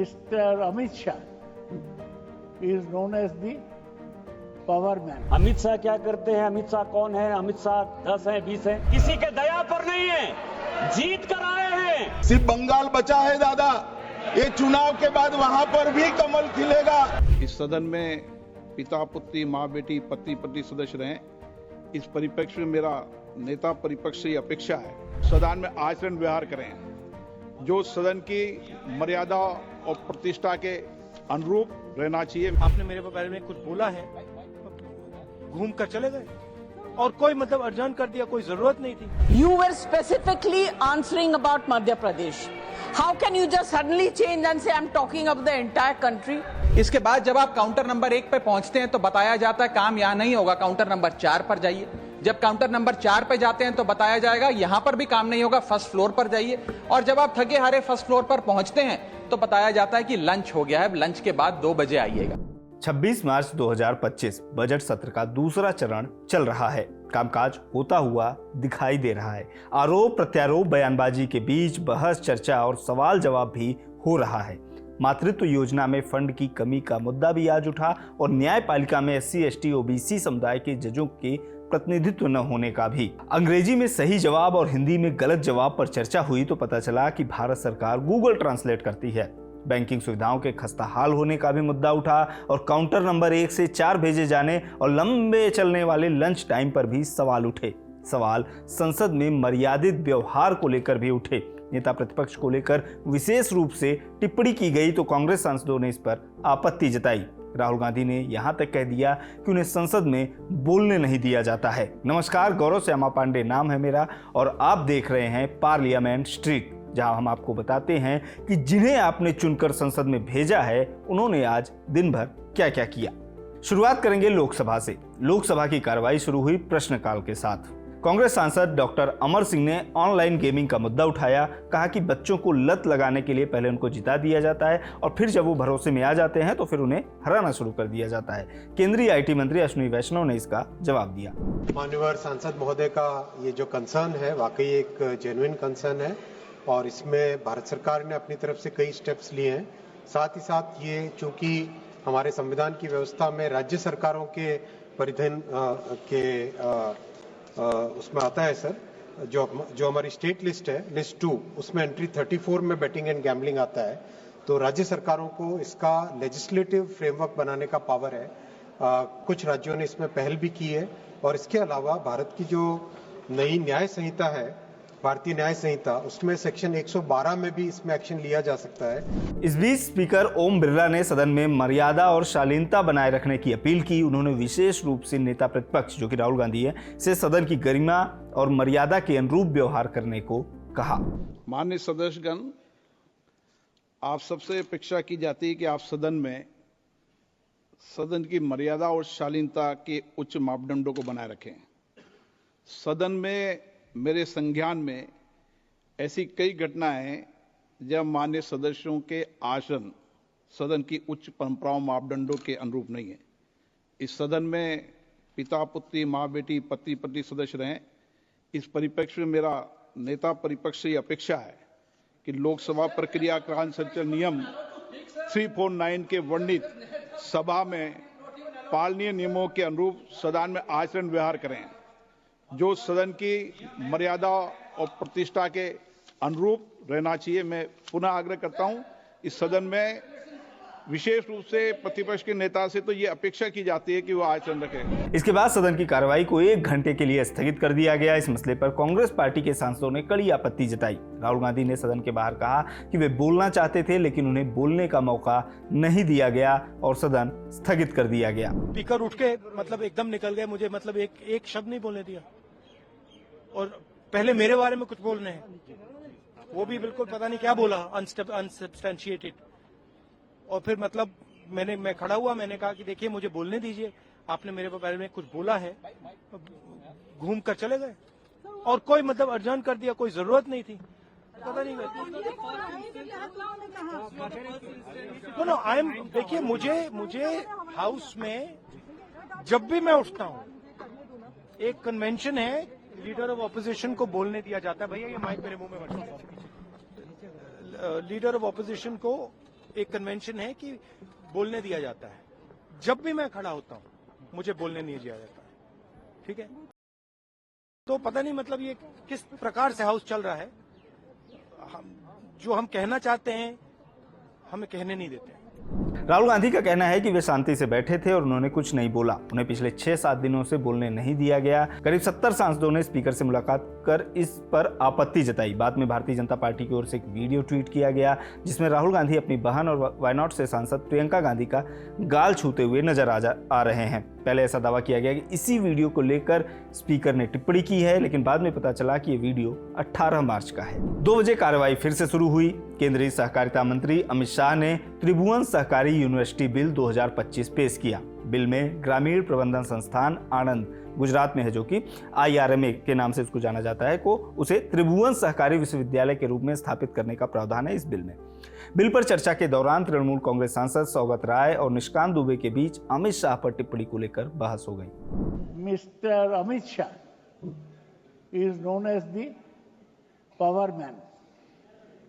Mr. Amit Shah is known as the power man. Amit Shah क्या करते हैं? अमित शाह कौन है? अमित शाह 10 है 20 है, किसी के दया पर नहीं है, जीत कर आए हैं। सिर्फ बंगाल बचा है दादा, ये चुनाव के बाद वहां पर भी कमल खिलेगा। इस सदन में पिता पुत्री माँ बेटी पति पत्नी सदस्य रहें, इस परिप्रेक्ष्य में मेरा नेता परिपक्ष से अपेक्षा है सदन में आचरण व्यवहार करें जो सदन की मर्यादा और प्रतिष्ठा के अनुरूप रहना चाहिए। आपने मेरे बारे में कुछ बोला है, घूम कर चले गए और कोई मतलब अर्जन कर दिया, कोई जरूरत नहीं थी। You were specifically answering about Madhya Pradesh. How can you just suddenly change and say I'm talking of the entire country? इसके बाद जब आप काउंटर नंबर 1 पे पहुंचते हैं तो बताया जाता है काम यहाँ नहीं होगा, काउंटर नंबर 4 पर जाइए। जब काउंटर नंबर 4 पे जाते हैं तो बताया जाएगा यहाँ पर भी काम नहीं होगा, फर्स्ट फ्लोर पर जाइए। और जब आप थके हारे फर्स्ट फ्लोर पर पहुंचते हैं तो बताया जाता है कि लंच हो गया है, लंच के बाद 2 बजे आइएगा। 26 मार्च 2025 बजट सत्र का दूसरा चरण चल रहा है। कामकाज होता हुआ दिखाई दे रहा है। आरोप प्रत्यारोप बयानबाजी के बीच बहस चर्चा और सवाल जवाब भी हो रहा है। मातृत्व योजना में फंड की कमी का मुद्दा भी आज उठा और न्यायपालिका में SC ST OBC समुदाय के जजों के प्रतिनिधित्व न होने का भी। अंग्रेजी में सही जवाब और हिंदी में गलत जवाब पर चर्चा हुई तो पता चला कि भारत सरकार गूगल ट्रांसलेट करती है। बैंकिंग सुविधाओं के खस्ता हाल होने का भी मुद्दा उठा और काउंटर नंबर 1 से 4 भेजे जाने और लंबे चलने वाले लंच टाइम पर भी सवाल उठे। सवाल संसद में मर्यादित व्यवहार को लेकर भी उठे। नेता प्रतिपक्ष को लेकर विशेष रूप से टिप्पणी की गई तो कांग्रेस सांसदों ने इस पर आपत्ति जताई। राहुल गांधी ने यहां तक कह दिया कि उन्हें संसद में बोलने नहीं दिया जाता है। नमस्कार, गौरव श्यामा पांडे नाम है मेरा और आप देख रहे हैं पार्लियामेंट स्ट्रीट, जहां हम आपको बताते हैं कि जिन्हें आपने चुनकर संसद में भेजा है उन्होंने आज दिन भर क्या क्या किया। शुरुआत करेंगे लोकसभा से। लोकसभा की कार्रवाई शुरू हुई प्रश्नकाल के साथ। कांग्रेस सांसद डॉक्टर अमर सिंह ने ऑनलाइन गेमिंग का मुद्दा उठाया। कहा कि बच्चों को लत लगाने के लिए पहले उनको जिता दिया जाता है और फिर जब वो भरोसे में आ जाते हैं तो फिर उन्हें हराना शुरू कर दिया जाता है। केंद्रीय IT मंत्री अश्विनी वैष्णव ने इसका जवाब दिया। माननीय सांसद महोदय का ये जो कंसर्न है वाकई एक जेन्युइन कंसर्न है और इसमें भारत सरकार ने अपनी तरफ से कई स्टेप्स लिए हैं। साथ ही साथ ये चूंकि हमारे संविधान की व्यवस्था में राज्य सरकारों के परिधन के उसमें आता है सर, जो हमारी स्टेट लिस्ट है, लिस्ट 2, उसमें एंट्री 34 में बेटिंग एंड गैम्बलिंग आता है। तो राज्य सरकारों को इसका लेजिस्लेटिव फ्रेमवर्क बनाने का पावर है। कुछ राज्यों ने इसमें पहल भी की है और इसके अलावा भारत की जो नई न्याय संहिता है, भारतीय न्याय संहिता, उसमें सेक्शन 112 में भी इसमें एक्शन लिया जा सकता है। इस बीच स्पीकर ओम बिरला ने सदन में मर्यादा और शालीनता बनाए रखने की अपील की। उन्होंने विशेष रूप से नेता प्रतिपक्ष जो कि राहुल गांधी है से सदन की गरिमा और मर्यादा के अनुरूप व्यवहार करने को कहा। माननीय सदस्यगण, आप सबसे अपेक्षा की जाती है कि आप सदन की मर्यादा और शालीनता के उच्च मापदंडों को बनाए रखें। सदन में मेरे संज्ञान में ऐसी कई घटनाएं हैं जब माननीय सदस्यों के आसन सदन की उच्च परंपराओं मापदंडों के अनुरूप नहीं है। इस सदन में पिता पुत्री माँ बेटी पति पत्नी सदस्य रहें, इस परिप्रेक्ष्य में मेरा नेता परिपक्ष से अपेक्षा है कि लोकसभा प्रक्रिया का संचालन नियम 349 के वर्णित सभा में पालनीय नियमों के अनुरूप सदन में आचरण व्यवहार करें जो सदन की मर्यादा और प्रतिष्ठा के अनुरूप रहना चाहिए। मैं पुनः आग्रह करता हूं, इस सदन में विशेष रूप से प्रतिपक्ष के नेता से तो ये अपेक्षा की जाती है कि वो आचरण रखें। इसके बाद सदन की कार्रवाई को 1 घंटे के लिए स्थगित कर दिया गया। इस मसले पर कांग्रेस पार्टी के सांसदों ने कड़ी आपत्ति जताई। राहुल गांधी ने सदन के बाहर कहा कि वे बोलना चाहते थे लेकिन उन्हें बोलने का मौका नहीं दिया गया और सदन स्थगित कर दिया गया। स्पीकर उठ के मतलब एकदम निकल गए, मुझे मतलब एक शब्द नहीं बोलने दिया और पहले मेरे बारे में कुछ बोलने हैं, वो भी बिल्कुल पता नहीं क्या बोला, अनसब्सटेंशिएटेड। और फिर मतलब मैं खड़ा हुआ, मैंने कहा कि देखिए मुझे बोलने दीजिए, आपने मेरे बारे में कुछ बोला है, घूम कर चले गए और कोई मतलब अर्जन कर दिया, कोई जरूरत नहीं थी, पता नहीं। नो आई एम, देखिए मुझे हाउस में जब भी मैं उठता हूँ एक कन्वेंशन है, लीडर ऑफ ऑपोजिशन को बोलने दिया जाता है। भैया ये माइक मेरे मुंह में मत। लीडर ऑफ ऑपोजिशन को एक कन्वेंशन है कि बोलने दिया जाता है। जब भी मैं खड़ा होता हूं मुझे बोलने नहीं दिया जाता है, ठीक है। तो पता नहीं मतलब ये किस प्रकार से हाउस चल रहा है। जो हम कहना चाहते हैं हमें कहने नहीं देते हैं। राहुल गांधी का कहना है कि वे शांति से बैठे थे और उन्होंने कुछ नहीं बोला। उन्हें पिछले 6-7 दिनों से बोलने नहीं दिया गया। करीब 70 सांसदों ने स्पीकर से मुलाकात कर इस पर आपत्ति जताई। बाद में भारतीय जनता पार्टी की ओर से एक वीडियो ट्वीट किया गया जिसमें राहुल गांधी अपनी बहन और वायनाड से सांसद प्रियंका गांधी का गाल छूते हुए नजर आ रहे हैं। पहले ऐसा दावा किया गया कि इसी वीडियो को लेकर स्पीकर ने टिप्पणी की है, लेकिन बाद में पता चला कि ये वीडियो 18 मार्च का है। 2 बजे कार्रवाई फिर से शुरू हुई। केंद्रीय सहकारिता मंत्री अमित शाह ने त्रिभुवन सहकारी यूनिवर्सिटी बिल 2025 पेश किया। बिल में ग्रामीण प्रबंधन संस्थान आनंद गुजरात में है, जो कि IRMA के नाम से उसको जाना जाता है, को उसे त्रिभुवन सहकारी विश्वविद्यालय के रूप में स्थापित करने का प्रावधान है इस बिल में। बिल पर चर्चा के दौरान तृणमूल कांग्रेस सांसद सौगत राय और निष्कांत दुबे के बीच अमित शाह पर टिप्पणी को लेकर बहस हो गई। Mister Amit Shah is known as the power man.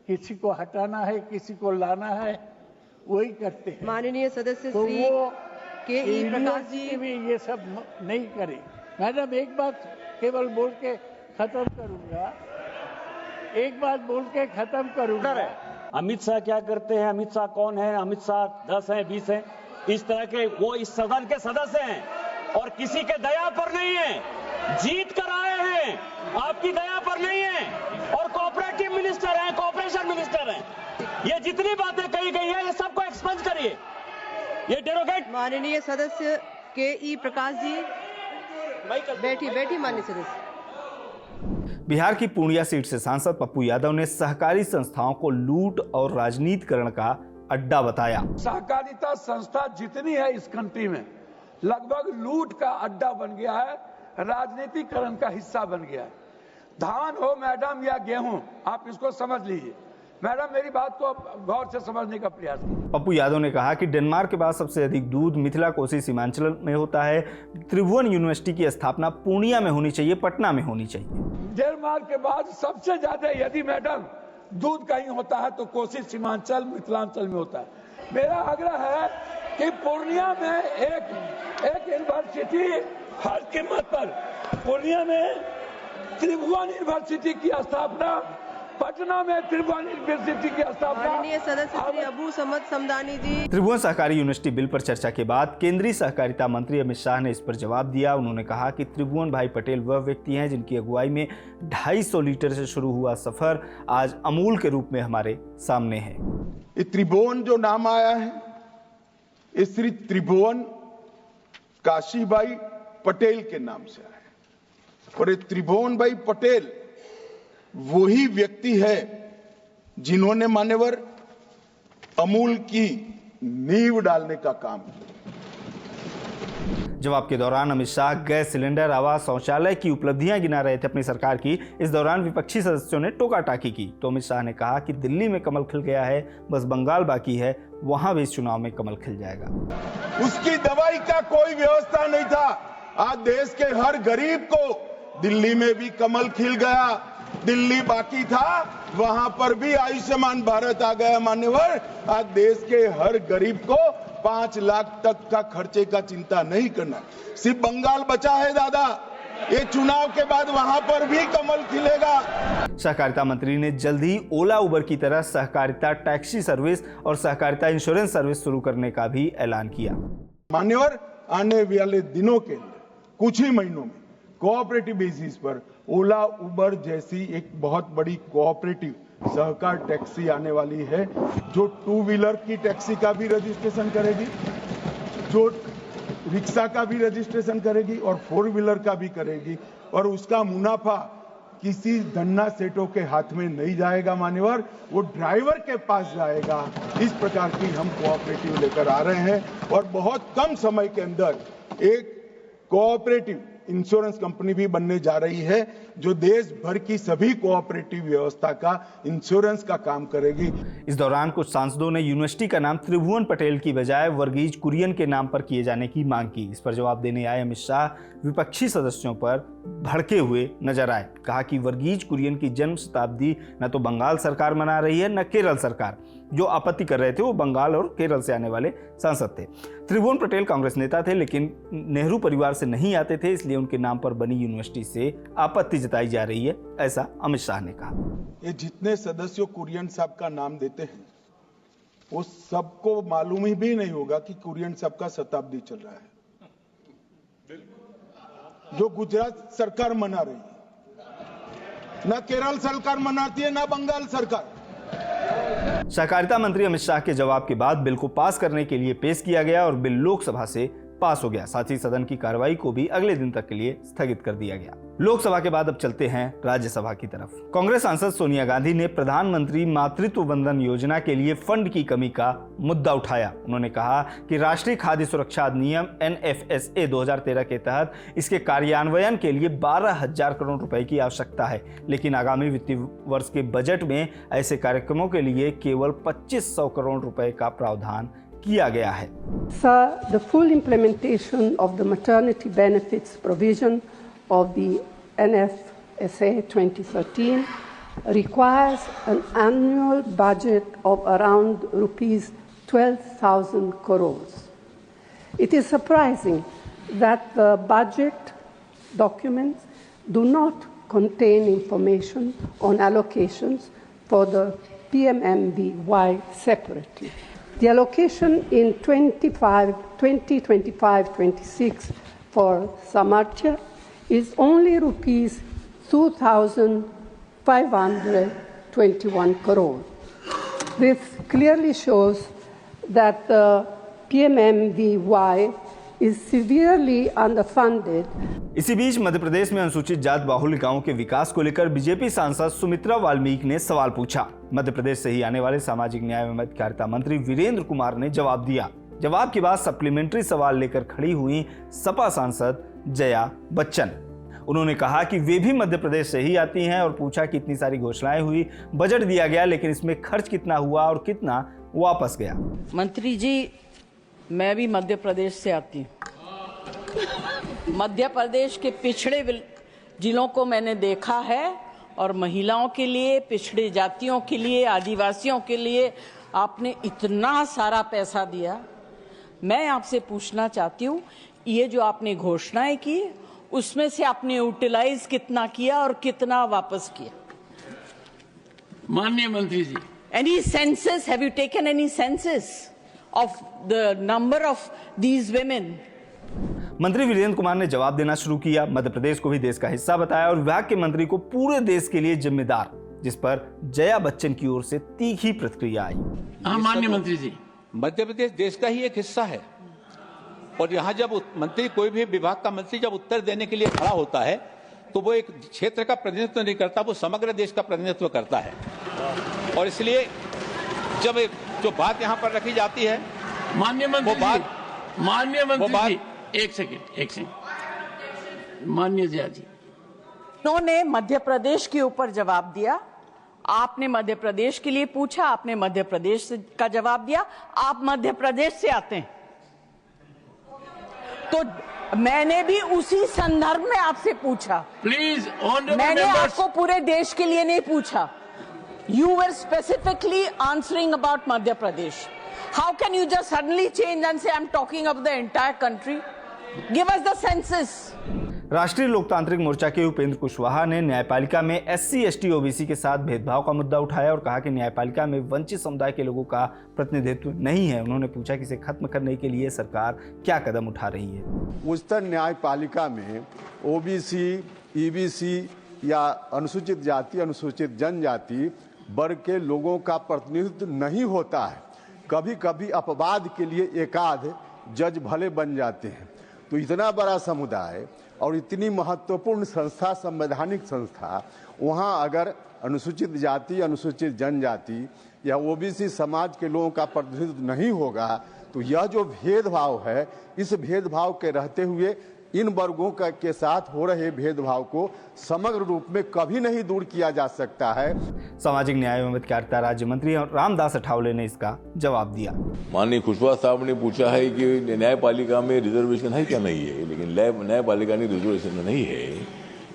किसी को हटाना है, किसी को लाना है, वही करते हैं। माननीय सदस्य तो श्री वो के.ई. प्रकाश जी भी ये सब नहीं करे। मैडम एक बात केवल बोल के खत्म करूंगा, एक बात बोल के खत्म करूंगा। अमित शाह क्या करते हैं, अमित शाह कौन है, अमित शाह 10 हैं 20 हैं, इस तरह के वो इस सदन के सदस्य हैं और किसी के दया पर नहीं है, जीत कर आए हैं, आपकी दया पर नहीं है और कोऑपरेटिव मिनिस्टर हैं, कोऑपरेशन मिनिस्टर हैं। ये जितनी बातें कही गई है ये सबको एक्सपंज करिए। ये डेरोगेट। माननीय सदस्य के.ई. प्रकाश जी बैठी माननीय सदस्य। बिहार की पूर्णिया सीट से सांसद पप्पू यादव ने सहकारी संस्थाओं को लूट और राजनीतिकरण का अड्डा बताया। सहकारिता संस्था जितनी है इस कंट्री में लगभग लूट का अड्डा बन गया है, राजनीतिकरण का हिस्सा बन गया है। धान हो मैडम या गेहूं, आप इसको समझ लीजिए। मैडम मेरी बात को गौर से समझने का प्रयास कीजिए। पप्पू यादव ने कहा कि डेनमार्क के बाद सबसे अधिक दूध मिथिला कोसी सीमांचल में होता है। त्रिभुवन यूनिवर्सिटी की स्थापना पूर्णिया में होनी चाहिए, पटना में होनी चाहिए। डेनमार्क के बाद सबसे ज्यादा यदि मैडम दूध कहीं होता है तो कोसी सीमांचल मिथिलांचल में होता है। मेरा आग्रह है कि पूर्णिया में एक यूनिवर्सिटी हर कीमत पर, पूर्णिया में त्रिभुवन यूनिवर्सिटी की स्थापना, पटना में त्रिभुवन यूनिवर्सिटी की स्थापना। माननीय सदस्य श्री अबू समद समदानी जी। त्रिभुवन सहकारी यूनिवर्सिटी बिल पर चर्चा के बाद केंद्रीय सहकारिता मंत्री अमित शाह ने इस पर जवाब दिया। उन्होंने कहा कि त्रिभुवन भाई पटेल वह व्यक्ति हैं जिनकी अगुवाई में 250 लीटर से शुरू हुआ सफर आज अमूल के रूप में हमारे सामने है। ये त्रिभुवन जो नाम आया है, ये श्री त्रिभुवन काशीबाई पटेल के नाम से आया है और ये त्रिभुवन भाई पटेल वही व्यक्ति है जिन्होंने मान्यवर अमूल की नींव डालने का काम किया। जवाब के दौरान अमित शाह गैस सिलेंडर, आवास, शौचालय की उपलब्धियां गिना रहे थे अपनी सरकार की। इस दौरान विपक्षी सदस्यों ने टोका टाकी की तो अमित शाह ने कहा कि दिल्ली में कमल खिल गया है, बस बंगाल बाकी है, वहां भी इस चुनाव में कमल खिल जाएगा। उसकी दवाई का कोई व्यवस्था नहीं था। आज देश के हर गरीब को दिल्ली में भी कमल खिल गया, दिल्ली बाकी था वहां पर भी आयुष्मान भारत आ गया। मान्यवर आज देश के हर गरीब को 5 लाख तक का खर्चे का चिंता नहीं करना, सिर्फ बंगाल बचा है दादा। ये चुनाव के बाद वहां पर भी कमल खिलेगा। सहकारिता मंत्री ने जल्द ही ओला उबर की तरह सहकारिता टैक्सी सर्विस और सहकारिता इंश्योरेंस सर्विस शुरू करने का भी ऐलान किया। मान्यवर आने वाले दिनों के अंदर कुछ ही महीनों में कोऑपरेटिव बेसिस पर ओला उबर जैसी एक बहुत बड़ी कोऑपरेटिव सहकार टैक्सी आने वाली है, जो 2 व्हीलर की टैक्सी का भी रजिस्ट्रेशन करेगी, जो रिक्शा का भी रजिस्ट्रेशन करेगी और 4 व्हीलर का भी करेगी और उसका मुनाफा किसी धन्ना सेठों के हाथ में नहीं जाएगा। मान्यवर वो ड्राइवर के पास जाएगा। इस प्रकार की हम कोऑपरेटिव लेकर आ रहे हैं और बहुत कम समय के अंदर एक कोऑपरेटिव इंश्योरेंस कंपनी भी बनने जा रही है। जो देश भर की सभी कोऑपरेटिव व्यवस्था का इंश्योरेंस का काम करेगी। इस दौरान कुछ सांसदों ने यूनिवर्सिटी का नाम त्रिभुवन पटेल की बजाय वर्गीज कुरियन के नाम पर किए जाने की मांग की। इस पर जवाब देने आए अमित शाह विपक्षी सदस्यों पर भड़के हुए नजर आए। कहा कि वर्गीज कुरियन की जन्म शताब्दी न तो बंगाल सरकार मना रही है न केरल सरकार। जो आपत्ति कर रहे थे वो बंगाल और केरल से आने वाले सांसद थे। त्रिभुवन पटेल कांग्रेस नेता थे लेकिन नेहरू परिवार से नहीं आते थे, इसलिए उनके नाम पर बनी यूनिवर्सिटी से आपत्ति जताई जा रही है, ऐसा अमित शाह ने कहा। ये जितने सदस्यों कुरियन साहब का नाम देते हैं वो सबको मालूम ही भी नहीं होगा कि कुरियन साहब का शताब्दी चल रहा है, जो गुजरात सरकार मना रही है, ना केरल सरकार मनाती है ना बंगाल सरकार। सहकारिता मंत्री अमित शाह के जवाब के बाद बिल को पास करने के लिए पेश किया गया और बिल लोकसभा से पास हो गया। साथ ही सदन की कार्रवाई को भी अगले दिन तक के लिए स्थगित कर दिया गया। लोकसभा के बाद अब चलते हैं राज्यसभा की तरफ। कांग्रेस सांसद सोनिया गांधी ने प्रधानमंत्री मातृत्व वंदन योजना के लिए फंड की कमी का मुद्दा उठाया। उन्होंने कहा कि राष्ट्रीय खाद्य सुरक्षा अधिनियम NFSA 2013 के तहत इसके कार्यान्वयन के लिए 12,000 करोड़ रुपए की आवश्यकता है, लेकिन आगामी वित्तीय वर्ष के बजट में ऐसे कार्यक्रमों के लिए केवल 2,500 करोड़ रुपए का प्रावधान किया गया है। Sir, the full implementation of the maternity benefits provision of the NFSA 2013 requires an annual budget of around rupees 12,000 crores. It is surprising that the budget documents do not contain information on allocations for the PMMVY separately. The allocation in 2025-26 for Samarthya is only rupees 2,521 crore. This clearly shows that the PMMVY is severely underfunded. इसी बीच मध्य प्रदेश में अनुसूचित जात बाहुल्य गांवों के विकास को लेकर BJP सांसद सुमित्रा वाल्मीकि ने सवाल पूछा। मध्य प्रदेश से ही आने वाले सामाजिक न्याय एवं अधिकारिता मंत्री वीरेंद्र कुमार ने जवाब दिया। जवाब के बाद सप्लीमेंट्री सवाल लेकर खड़ी हुई सपा सांसद जया बच्चन। उन्होंने कहा कि वे भी मध्य प्रदेश से ही आती हैं और पूछा कि इतनी सारी घोषणाएं हुई, बजट दिया गया, लेकिन इसमें खर्च कितना हुआ और कितना वापस गया। मंत्री जी, मैं भी मध्य प्रदेश से आती हूँ। मध्य प्रदेश के पिछड़े जिलों को मैंने देखा है और महिलाओं के लिए, पिछड़े जातियों के लिए, आदिवासियों के लिए आपने इतना सारा पैसा दिया। मैं आपसे पूछना चाहती हूँ, ये जो आपने घोषणाएं की उसमें से आपने यूटिलाइज कितना किया और कितना वापस किया? माननीय मंत्री जी, any census, have you taken any census of the number of these women? मंत्री वीरेंद्र कुमार ने जवाब देना शुरू किया। मध्य प्रदेश को भी देश का हिस्सा बताया और विभाग के मंत्री को पूरे देश के लिए जिम्मेदार, जिस पर जया बच्चन की ओर से तीखी प्रतिक्रिया आई। माननीय मंत्री जी, मध्य प्रदेश देश का ही एक हिस्सा है और यहाँ जब मंत्री, कोई भी विभाग का मंत्री जब उत्तर देने के लिए खड़ा होता है तो वो एक क्षेत्र का प्रतिनिधित्व नहीं करता, वो समग्र देश का प्रतिनिधित्व करता है। और इसलिए जब जो बात यहाँ पर रखी जाती है, माननीय मंत्री जी, एक सेकंड, माननीय जया जी, उन्होंने मध्य प्रदेश के ऊपर जवाब दिया। आपने मध्य प्रदेश के लिए पूछा, आपने मध्य प्रदेश का जवाब दिया। आप मध्य प्रदेश से आते हैं तो मैंने भी उसी संदर्भ में आपसे पूछा। प्लीज, मैंने आपको पूरे देश के लिए नहीं पूछा। You were specifically answering about Madhya Pradesh. How can you just suddenly change and say I'm talking of the entire country? Give us the census. राष्ट्रीय लोकतांत्रिक मोर्चा के उपेंद्र कुशवाहा ने न्यायपालिका में SC, ST, OBC के साथ भेदभाव का मुद्दा उठाया और कहा कि न्यायपालिका में वंचित समुदाय के लोगों का प्रतिनिधित्व नहीं है। उन्होंने पूछा कि इसे खत्म करने के लिए सरकार क्या कदम उठा रही है। उच्चतर न्यायपालिका में OBC, EBC या अनुसूचित जाति, अनुसूचित जनजाति वर्ग के लोगों का प्रतिनिधित्व नहीं होता है। कभी कभी अपवाद के लिए एकाध जज भले बन जाते हैं। तो इतना बड़ा समुदाय और इतनी महत्वपूर्ण संस्था, संवैधानिक संस्था, वहाँ अगर अनुसूचित जाति, अनुसूचित जनजाति या OBC समाज के लोगों का प्रतिनिधित्व नहीं होगा तो यह जो भेदभाव है, इस भेदभाव के रहते हुए इन वर्गों के साथ हो रहे भेदभाव को समग्र रूप में कभी नहीं दूर किया जा सकता है। सामाजिक न्याय एवं अधिकारिता राज्य मंत्री रामदास अठावले ने इसका जवाब दिया। माननीय खुशवाहा साहब ने पूछा है कि न्यायपालिका में रिजर्वेशन है क्या, नहीं है, लेकिन न्यायपालिका में रिजर्वेशन नहीं है।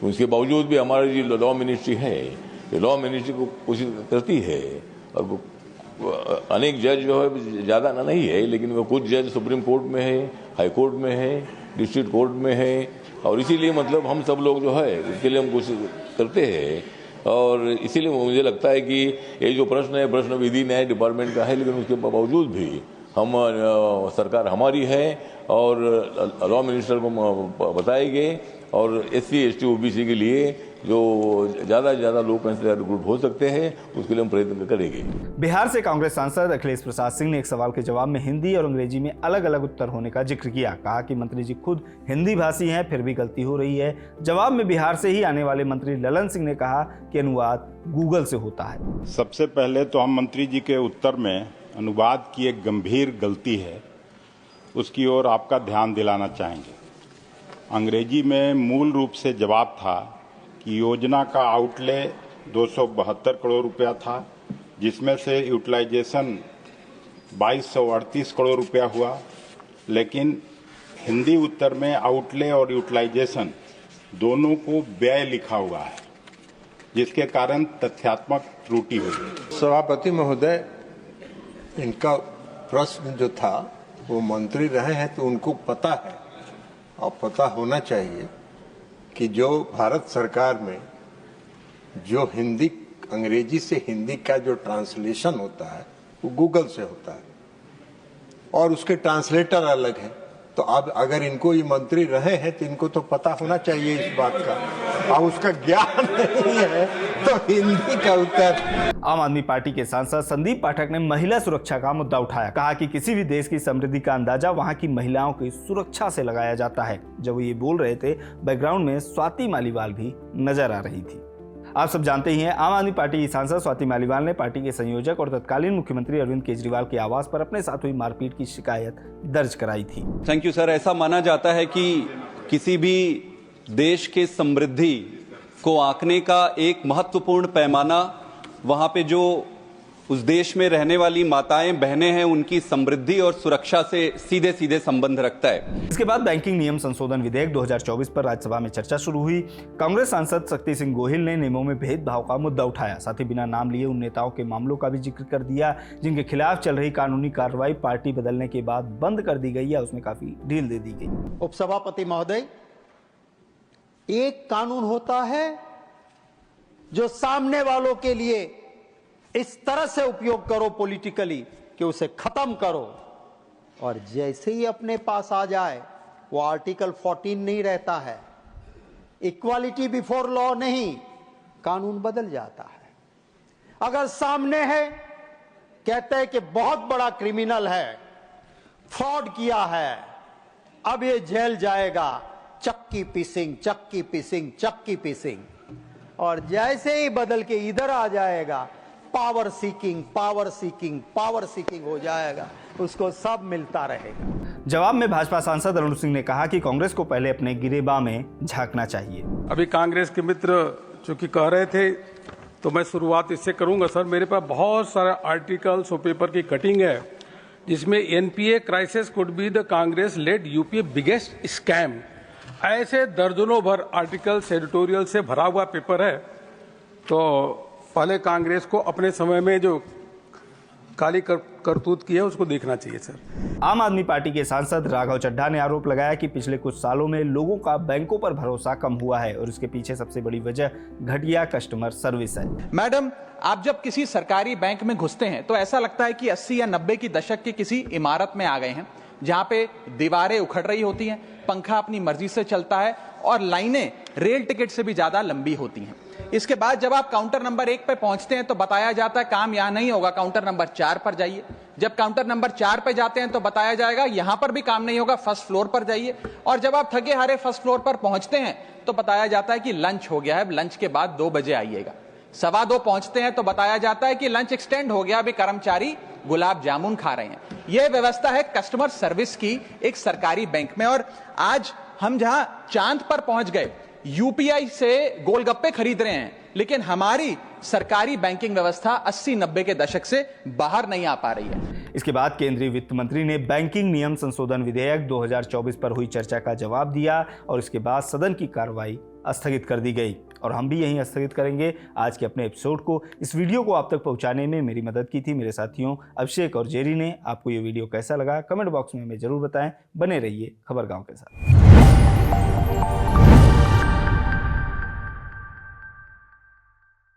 उसके बावजूद भी हमारी जो लॉ मिनिस्ट्री है, ये लॉ मिनिस्ट्री को कोशिश करती है, और अनेक जज जो है ज्यादा नहीं है, लेकिन वो कुछ जज सुप्रीम कोर्ट में है, हाई कोर्ट में है, डिस्ट्रिक्ट कोर्ट में है, और इसीलिए मतलब हम सब लोग जो है उसके लिए हम कोशिश करते हैं। और इसीलिए मुझे लगता है कि ये जो प्रश्न है, प्रश्न विधि न्याय डिपार्टमेंट का है, लेकिन उसके बावजूद भी हम सरकार हमारी है और लॉ मिनिस्टर को बताएंगे, और SC ST OBC के लिए जो ज्यादा से ज्यादा लोग ग्रुप हो सकते हैं उसके लिए हम प्रयत्न करेंगे। बिहार से कांग्रेस सांसद अखिलेश प्रसाद सिंह ने एक सवाल के जवाब में हिंदी और अंग्रेजी में अलग अलग उत्तर होने का जिक्र किया। कहा कि मंत्री जी खुद हिंदी भाषी हैं, फिर भी गलती हो रही है। जवाब में बिहार से ही आने वाले मंत्री ललन सिंह ने कहा कि अनुवाद गूगल से होता है। सबसे पहले तो हम मंत्री जी के उत्तर में अनुवाद की एक गंभीर गलती है, उसकी ओर आपका ध्यान दिलाना चाहेंगे। अंग्रेजी में मूल रूप से जवाब था कि योजना का आउटले 272 करोड़ रुपया था, जिसमें से यूटिलाइजेशन 2238 करोड़ रुपया हुआ, लेकिन हिंदी उत्तर में आउटले और यूटिलाइजेशन दोनों को व्यय लिखा हुआ है, जिसके कारण तथ्यात्मक त्रुटि हुई। सभापति महोदय, इनका प्रश्न जो था वो मंत्री रहे हैं तो उनको पता है, और पता होना चाहिए कि जो भारत सरकार में जो हिंदी अंग्रेजी से हिंदी का जो ट्रांसलेशन होता है वो गूगल से होता है, और उसके ट्रांसलेटर अलग है। तो अब अगर इनको ये मंत्री रहे हैं तो इनको तो पता होना चाहिए इस बात का, अब उसका ज्ञान नहीं है तो हिंदी का उत्तर। आम आदमी पार्टी के सांसद संदीप पाठक ने महिला सुरक्षा का मुद्दा उठाया। कहा कि किसी भी देश की समृद्धि का अंदाजा वहां की महिलाओं की सुरक्षा से लगाया जाता है। जब वो ये बोल रहे थे, बैकग्राउंड में स्वाति मालीवाल भी नजर आ रही थी। आप सब जानते ही हैं, आम आदमी पार्टी की सांसद स्वाति मालीवाल ने पार्टी के संयोजक और तत्कालीन मुख्यमंत्री अरविंद केजरीवाल के आवास पर अपने साथ हुई मारपीट की शिकायत दर्ज कराई थी। Thank you sir. ऐसा माना जाता है कि किसी भी देश के समृद्धि को आंकने का एक महत्वपूर्ण पैमाना वहां पे जो उस देश में रहने वाली माताएं बहनें हैं उनकी समृद्धि और सुरक्षा से सीधे सीधे संबंध रखता है। इसके बाद बैंकिंग नियम संशोधन विधेयक 2024 पर राज्यसभा में चर्चा शुरू हुई। कांग्रेस सांसद शक्ति सिंह गोहिल ने नियमों में भेदभाव का मुद्दा उठाया। साथ ही बिना नाम लिए उन नेताओं के मामलों का भी जिक्र कर दिया जिनके खिलाफ चल रही कानूनी कार्रवाई पार्टी बदलने के बाद बंद कर दी गई या उसमें काफी ढील दे दी गई। उपसभापति महोदय, एक कानून होता है जो सामने वालों के लिए इस तरह से उपयोग करो पॉलिटिकली कि उसे खत्म करो, और जैसे ही अपने पास आ जाए वो आर्टिकल 14 नहीं रहता है, इक्वालिटी बिफोर लॉ नहीं, कानून बदल जाता है। अगर सामने है, कहते हैं कि बहुत बड़ा क्रिमिनल है, फ्रॉड किया है, अब ये जेल जाएगा, चक्की पीसिंग चक्की पीसिंग चक्की पीसिंग, और जैसे ही बदल के इधर आ जाएगा power seeking power seeking power seeking हो जाएगा, उसको सब मिलता रहेगा। जवाब में भाजपा सांसद अरुण सिंह ने कहा कि कांग्रेस को पहले अपने गिरेबान में झांकना चाहिए। अभी कांग्रेस के मित्र चूंकि कह रहे थे तो मैं शुरुआत इससे करूंगा। सर, मेरे पास बहुत सारे आर्टिकल्स और पेपर की कटिंग है जिसमें NPA crisis could be the Congress led UPA biggest scam, ऐसे दर्जनों भर आर्टिकल्स एडिटोरियल से भरा हुआ पेपर है। तो पहले कांग्रेस को अपने समय में जो काली करतूत की है उसको देखना चाहिए। सर, आम आदमी पार्टी के सांसद राघव चड्ढा ने आरोप लगाया कि पिछले कुछ सालों में लोगों का बैंकों पर भरोसा कम हुआ है और इसके पीछे सबसे बड़ी वजह घटिया कस्टमर सर्विस है। मैडम, आप जब किसी सरकारी बैंक में घुसते हैं तो ऐसा लगता है कि 80 या 90 की दशक की किसी इमारत में आ गए हैं, जहां पे दीवारें उखड़ रही होती हैं, पंखा अपनी मर्जी से चलता है और लाइनें रेल टिकट से भी ज्यादा लंबी होती हैं। इसके बाद जब आप काउंटर नंबर 1 पे पहुंचते हैं तो बताया जाता है काम यहां नहीं होगा, काउंटर नंबर 4 पर जाइए। जब काउंटर नंबर 4 पे जाते हैं तो बताया जाएगा यहां पर भी काम नहीं होगा, फर्स्ट फ्लोर पर जाइए। और जब आप थके हारे फर्स्ट फ्लोर पर पहुंचते हैं तो बताया जाता है कि लंच हो गया है, लंच के बाद 2 बजे आइएगा। 2:15 पहुंचते हैं तो बताया जाता है कि लंच एक्सटेंड हो गया, अभी कर्मचारी गुलाब जामुन खा रहे हैं। यह व्यवस्था है कस्टमर सर्विस की एक सरकारी बैंक में। और आज हम जहां चांद पर पहुंच गए, यूपीआई से गोलगप्पे खरीद रहे हैं, लेकिन हमारी सरकारी बैंकिंग व्यवस्था 80-90 के दशक से बाहर नहीं आ पा रही है। इसके बाद केंद्रीय वित्त मंत्री ने बैंकिंग नियम संशोधन विधेयक 2024 पर हुई चर्चा का जवाब दिया और इसके बाद सदन की कार्रवाई स्थगित कर दी गई और हम भी यहीं स्थगित करेंगे आज के अपने एपिसोड को। इस वीडियो को आप तक पहुंचाने में मेरी मदद की थी मेरे साथियों अभिषेक और जेरी ने। आपको ये वीडियो कैसा लगा कमेंट बॉक्स में हमें जरूर बताएं। बने रहिए खबर गांव के साथ।